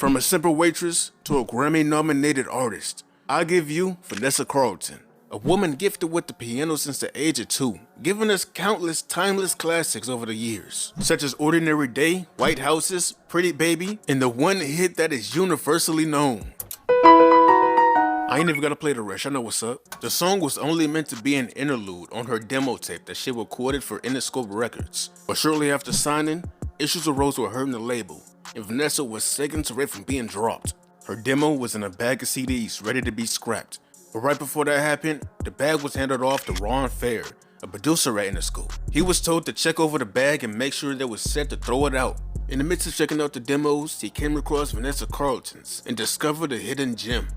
From a simple waitress to a Grammy-nominated artist, I give you Vanessa Carlton, a woman gifted with the piano since the age of 2, giving us countless timeless classics over the years, such as Ordinary Day, White Houses, Pretty Baby, and the one hit that is universally known. I ain't even gonna play the rest, I know what's up. The song was only meant to be an interlude on her demo tape that she recorded for Interscope Records. But shortly after signing, issues arose with her and the label, and Vanessa was seconds away from being dropped. Her demo was in a bag of CDs ready to be scrapped. But right before that happened, the bag was handed off to Ron Fair, a producer at Interscope. He was told to check over the bag and make sure that it was set to throw it out. In the midst of checking out the demos, he came across Vanessa Carlton's and discovered a hidden gem.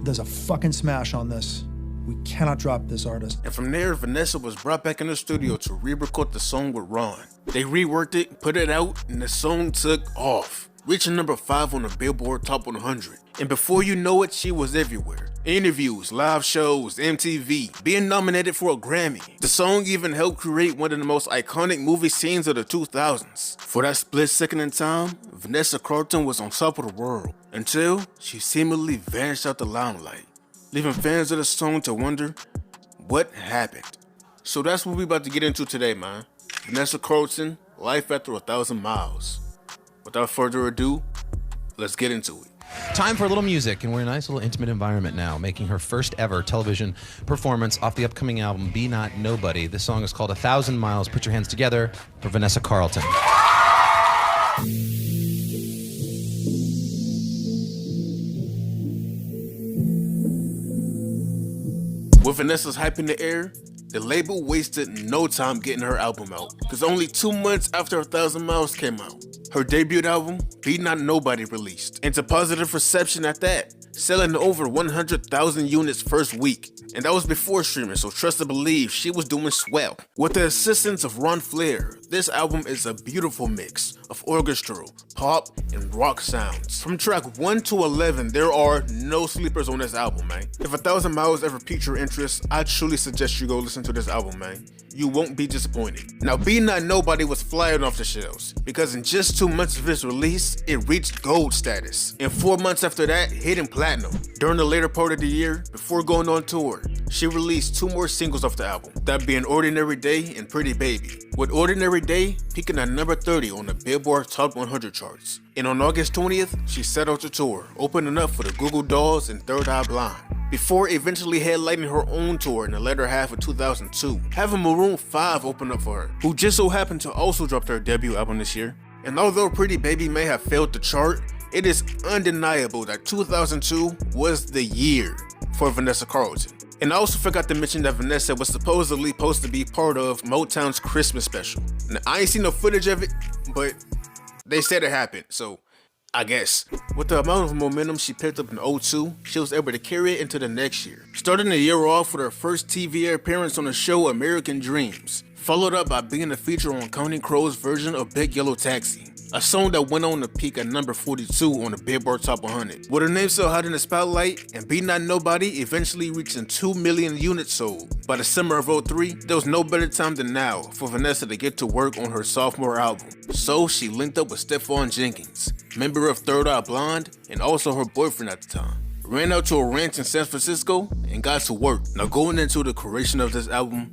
There's a fucking smash on this. We cannot drop this artist. And from there, Vanessa was brought back in the studio to re-record the song with Ron. They reworked it, put it out, and the song took off, reaching number 5 on the Billboard Top 100. And before you know it, she was everywhere. Interviews, live shows, MTV, being nominated for a Grammy. The song even helped create one of the most iconic movie scenes of the 2000s. For that split second in time, Vanessa Carlton was on top of the world, until she seemingly vanished out the limelight, leaving fans of the song to wonder what happened. So that's what we about to get into today, man. Vanessa Carlton, Life After 1,000 Miles. Without further ado, let's get into it. Time for a little music, and we're in a nice little intimate environment now, making her first ever television performance off the upcoming album, Be Not Nobody. This song is called 1,000 Miles. Put your hands together for Vanessa Carlton. With Vanessa's hype in the air, the label wasted no time getting her album out, because only 2 months after 1,000 Miles came out, her debut album, Be Not Nobody, released, and to positive reception at that, selling over 100,000 units first week. And that was before streaming, so trust to believe she was doing swell. With the assistance of Ron Flair, this album is a beautiful mix of orchestral, pop, and rock sounds. From track 1 to 11, there are no sleepers on this album, man. If 1,000 Miles ever piqued your interest, I truly suggest you go listen to this album, man. You won't be disappointed. Now, Be Not Nobody was flying off the shelves, because in just 2 months of its release, it reached gold status. And 4 months after that, hitting platinum. During the later part of the year, before going on tour, she released 2 more singles off the album, that being Ordinary Day and Pretty Baby, with Ordinary Day peaking at number 30 on the Billboard Top 100 charts. And on August 20th, she set out to tour, opening up for the Goo Dolls and Third Eye Blind, before eventually headlining her own tour in the latter half of 2002, having Maroon 5 open up for her, who just so happened to also drop their debut album this year. And although Pretty Baby may have failed the chart, it is undeniable that 2002 was the year for Vanessa Carlton. And I also forgot to mention that Vanessa was supposedly supposed to be part of Motown's Christmas special. Now, I ain't seen no footage of it, but they said it happened, so I guess. With the amount of momentum she picked up in 2002, she was able to carry it into the next year, starting the year off with her first TV appearance on the show American Dreams, followed up by being a feature on Counting Crows' version of Big Yellow Taxi, a song that went on to peak at number 42 on the Billboard Top 100. With her name so hot in the spotlight, and Be Not Nobody eventually reaching 2 million units sold. By the summer of 2003, there was no better time than now for Vanessa to get to work on her sophomore album. So she linked up with Stephon Jenkins, member of Third Eye Blind, and also her boyfriend at the time. Ran out to a ranch in San Francisco and got to work. Now, going into the creation of this album,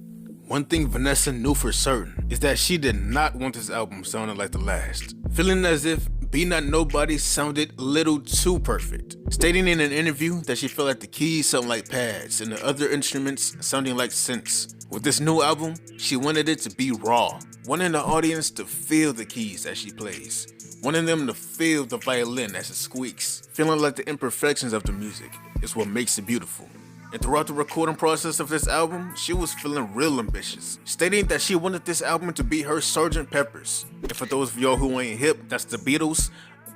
one thing Vanessa knew for certain is that she did not want this album sounding like the last, feeling as if Be Not Nobody sounded a little too perfect, stating in an interview that she felt like the keys sound like pads and the other instruments sounding like synths. With this new album, she wanted it to be raw, wanting the audience to feel the keys as she plays, wanting them to feel the violin as it squeaks, feeling like the imperfections of the music is what makes it beautiful. And throughout the recording process of this album, she was feeling real ambitious, stating that she wanted this album to be her Sgt. Pepper's. And for those of y'all who ain't hip, that's the Beatles.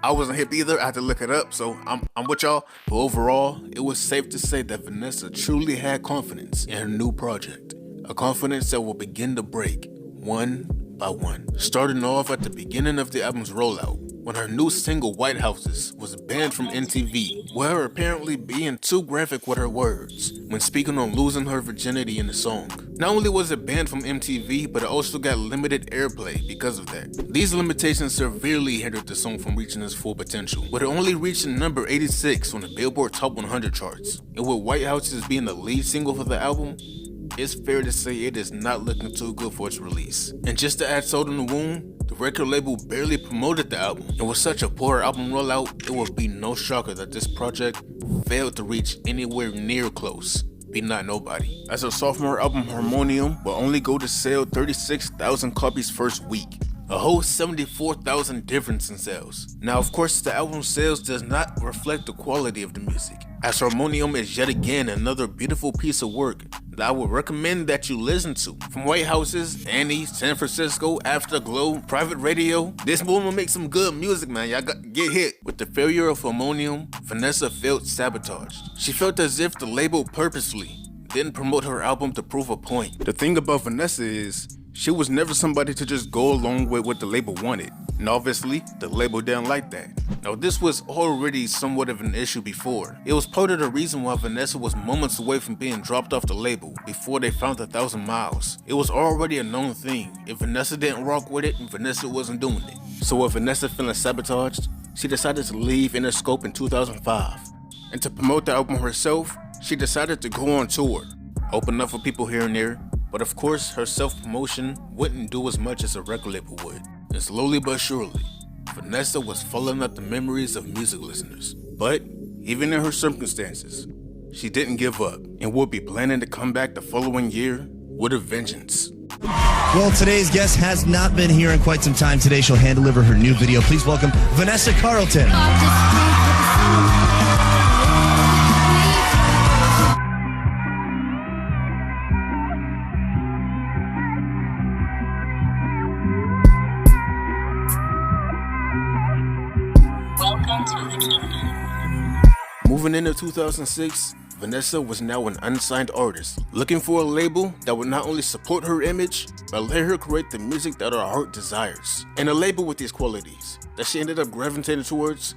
I wasn't hip either, I had to look it up, so I'm with y'all. But overall, it was safe to say that Vanessa truly had confidence in her new project. A confidence that will begin to break, one by one. Starting off at the beginning of the album's rollout, when her new single White Houses was banned from MTV, with her apparently being too graphic with her words when speaking on losing her virginity in the song. Not only was it banned from MTV, but it also got limited airplay because of that. These limitations severely hindered the song from reaching its full potential, but it only reached number 86 on the Billboard Top 100 charts. And with White Houses being the lead single for the album, it's fair to say it is not looking too good for its release. And just to add salt in the wound, the record label barely promoted the album, and with such a poor album rollout, it would be no shocker that this project failed to reach anywhere near close. Be Not Nobody, as her sophomore album Harmonium will only go to sell 36,000 copies first week, a whole 74,000 difference in sales. Now of course the album sales does not reflect the quality of the music, as Harmonium is yet again another beautiful piece of work that I would recommend that you listen to. From White Houses, Annie, San Francisco, Afterglow, Private Radio, this woman makes some good music, man. Y'all get hit. With the failure of Harmonium, Vanessa felt sabotaged. She felt as if the label purposely didn't promote her album to prove a point. The thing about Vanessa is, she was never somebody to just go along with what the label wanted. And obviously, the label didn't like that. Now this was already somewhat of an issue before. It was part of the reason why Vanessa was moments away from being dropped off the label before they found 1,000 Miles. It was already a known thing. If Vanessa didn't rock with it, Vanessa wasn't doing it. So with Vanessa feeling sabotaged, she decided to leave Interscope in 2005. And to promote the album herself, she decided to go on tour, open up for people here and there. But of course, her self-promotion wouldn't do as much as a record label would. And slowly but surely, Vanessa was following up the memories of music listeners. But even in her circumstances, she didn't give up and would be planning to come back the following year with a vengeance. Well, today's guest has not been here in quite some time. Today she'll hand deliver her new video. Please welcome Vanessa Carlton. Moving into 2006, Vanessa was now an unsigned artist, looking for a label that would not only support her image, but let her create the music that her heart desires. And a label with these qualities that she ended up gravitating towards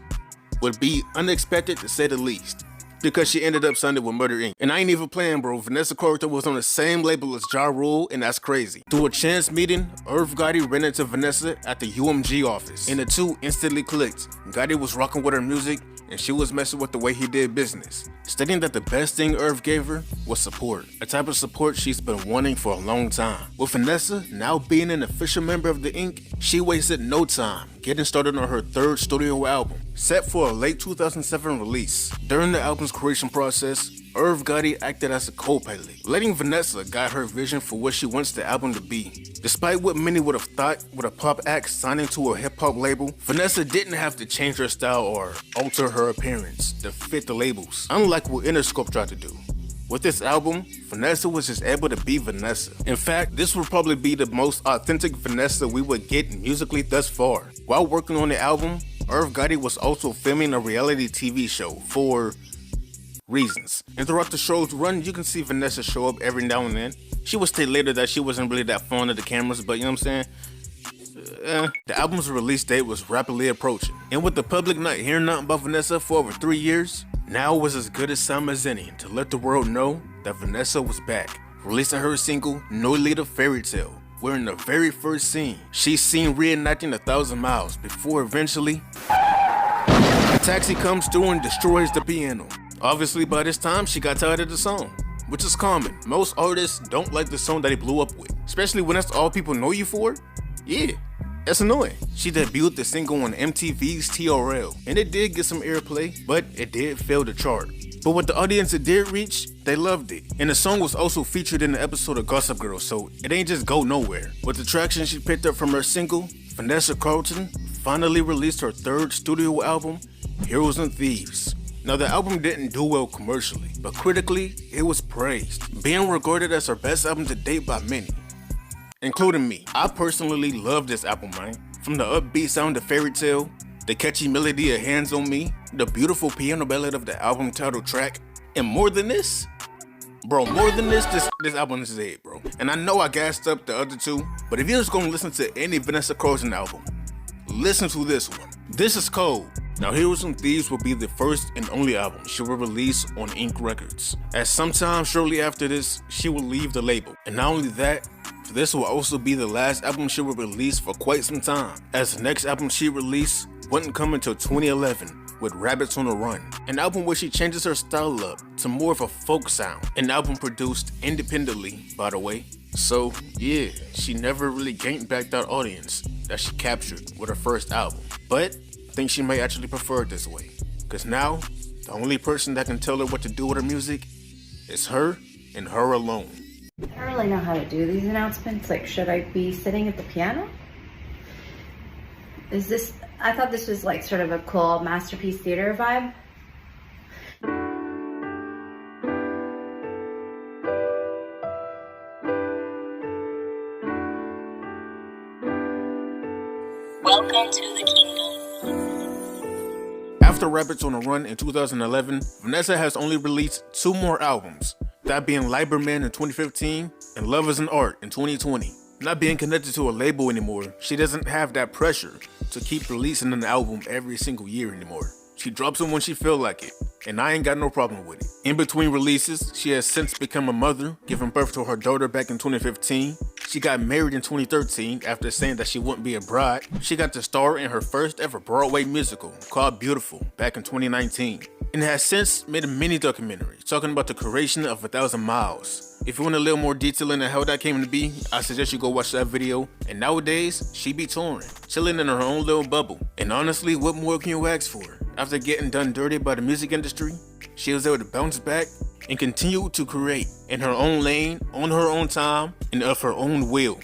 would be unexpected to say the least, because she ended up signing with Murder Inc. And I ain't even playing, bro. Vanessa Carlton was on the same label as Ja Rule, and that's crazy. Through a chance meeting, Irv Gotti ran into Vanessa at the UMG office, and the two instantly clicked. Gotti was rocking with her music, and she was messing with the way he did business, stating that the best thing Irv gave her was support, a type of support she's been wanting for a long time. With Vanessa now being an official member of the Inc., she wasted no time getting started on her third studio album, set for a late 2007 release. During the album's creation process, Irv Gotti acted as a co-pilot, letting Vanessa guide her vision for what she wants the album to be. Despite what many would have thought with a pop act signing to a hip-hop label, Vanessa didn't have to change her style or alter her appearance to fit the labels, unlike what Interscope tried to do. With this album, Vanessa was just able to be Vanessa. In fact, this would probably be the most authentic Vanessa we would get musically thus far. While working on the album, Irv Gotti was also filming a reality TV show for reasons. And throughout the show's run, you can see Vanessa show up every now and then. She would state later that she wasn't really that fond of the cameras, but you know what I'm saying? The album's release date was rapidly approaching. And with the public not hearing nothing about Vanessa for over 3 years, now was as good a time as any to let the world know that Vanessa was back, releasing her single, No Little Fairy Tale, where in the very first scene, she's seen reenacting 1,000 Miles before eventually a taxi comes through and destroys the piano. Obviously, by this time, she got tired of the song, which is common. Most artists don't like the song that they blew up with, especially when that's all people know you for. Yeah, that's annoying. She debuted the single on MTV's TRL, and it did get some airplay, but it did fail to chart. But with the audience it did reach, they loved it. And the song was also featured in the episode of Gossip Girl, so it ain't just go nowhere. With the traction she picked up from her single, Vanessa Carlton finally released her third studio album, Heroes and Thieves. Now the album didn't do well commercially, but critically, it was praised, being regarded as her best album to date by many, including me. I personally love this album, man. From the upbeat sound of Fairy Tale, the catchy melody of Hands on Me, the beautiful piano ballad of the album title track, and more than this, bro, this album is it, bro. And I know I gassed up the other two, but if you're just gonna listen to any Vanessa Carlton album, listen to this one. This is cold. Now, Heroes and Thieves will be the first and only album she will release on Ink Records, as sometime shortly after this, she will leave the label. And not only that, this will also be the last album she will release for quite some time, as the next album she released wouldn't come until 2011 with Rabbits on the Run, an album where she changes her style up to more of a folk sound, an album produced independently, by the way. So yeah, she never really gained back that audience that she captured with her first album, but I think she may actually prefer it this way, because now the only person that can tell her what to do with her music is her and her alone. I don't really know how to do these announcements. Like, should I be sitting at the piano? I thought this was like sort of a cool Masterpiece Theater vibe. Welcome to the kingdom. After Rabbits on the Run in 2011, Vanessa has only released 2 more albums, that being Liberman in 2015 and Love is an Art in 2020. Not being connected to a label anymore, she doesn't have that pressure to keep releasing an album every single year anymore. She drops them when she feel like it, and I ain't got no problem with it. In between releases, she has since become a mother, giving birth to her daughter back in 2015. She got married in 2013 after saying that she wouldn't be a bride. She got to star in her first ever Broadway musical called Beautiful back in 2019, and has since made a mini documentary talking about the creation of 1,000 Miles. If you want a little more detail into how that came to be, I suggest you go watch that video. And nowadays, she be touring, chilling in her own little bubble. And honestly, what more can you ask for? After getting done dirty by the music industry, she was able to bounce back and continue to create in her own lane, on her own time, and of her own will.